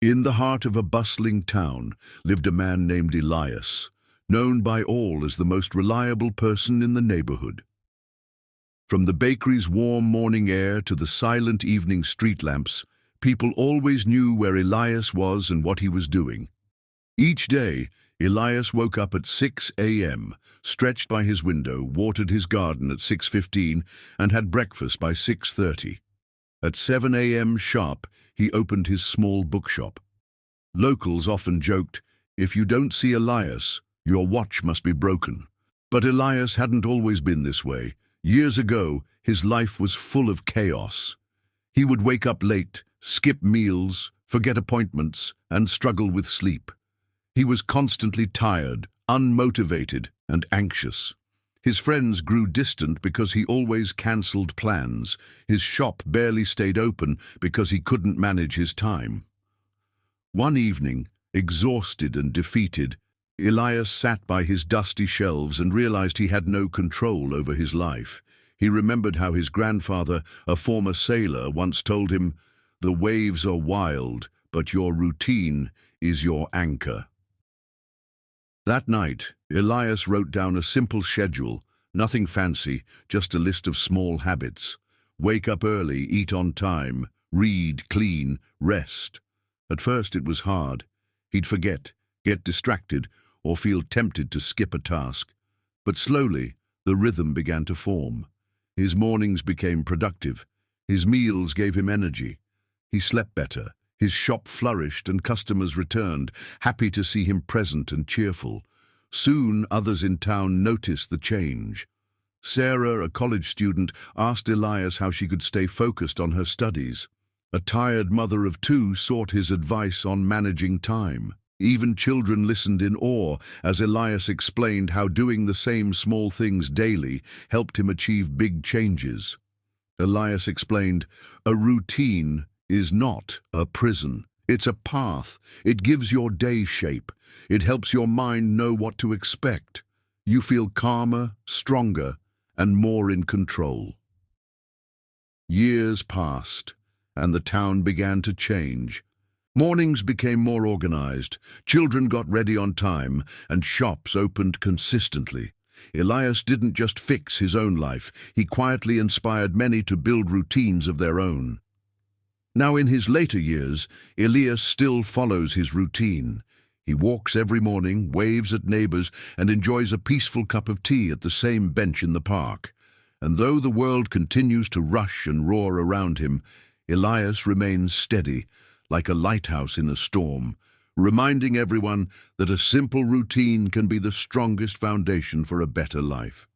In the heart of a bustling town lived a man named Elias, known by all as the most reliable person in the neighborhood. From the bakery's warm morning air to the silent evening street lamps, people always knew where Elias was and what he was doing. Each day, Elias woke up at 6 a.m., stretched by his window, watered his garden at 6:15, and had breakfast by 6:30. At 7 a.m. sharp, he opened his small bookshop. Locals often joked, "If you don't see Elias, your watch must be broken." But Elias hadn't always been this way. Years ago, his life was full of chaos. He would wake up late, skip meals, forget appointments, and struggle with sleep. He was constantly tired, unmotivated, and anxious. His friends grew distant because he always cancelled plans. His shop barely stayed open because he couldn't manage his time. One evening, exhausted and defeated, Elias sat by his dusty shelves and realized he had no control over his life. He remembered how his grandfather, a former sailor, once told him, "The waves are wild, but your routine is your anchor." That night, Elias wrote down a simple schedule, nothing fancy, just a list of small habits. Wake up early, eat on time, read, clean, rest. At first it was hard. He'd forget, get distracted, or feel tempted to skip a task. But slowly, the rhythm began to form. His mornings became productive. His meals gave him energy. He slept better. His shop flourished and customers returned, happy to see him present and cheerful. Soon others in town noticed the change. Sarah, a college student, asked Elias how she could stay focused on her studies. A tired mother of two sought his advice on managing time. Even children listened in awe as Elias explained how doing the same small things daily helped him achieve big changes. Elias explained, "A routine is not a prison. It's a path. It gives your day shape. It helps your mind know what to expect. You feel calmer, stronger, and more in control." Years passed, and the town began to change. Mornings became more organized, children got ready on time, and shops opened consistently. Elias didn't just fix his own life, he quietly inspired many to build routines of their own. Now in his later years, Elias still follows his routine. He walks every morning, waves at neighbors, and enjoys a peaceful cup of tea at the same bench in the park. And though the world continues to rush and roar around him, Elias remains steady, like a lighthouse in a storm, reminding everyone that a simple routine can be the strongest foundation for a better life.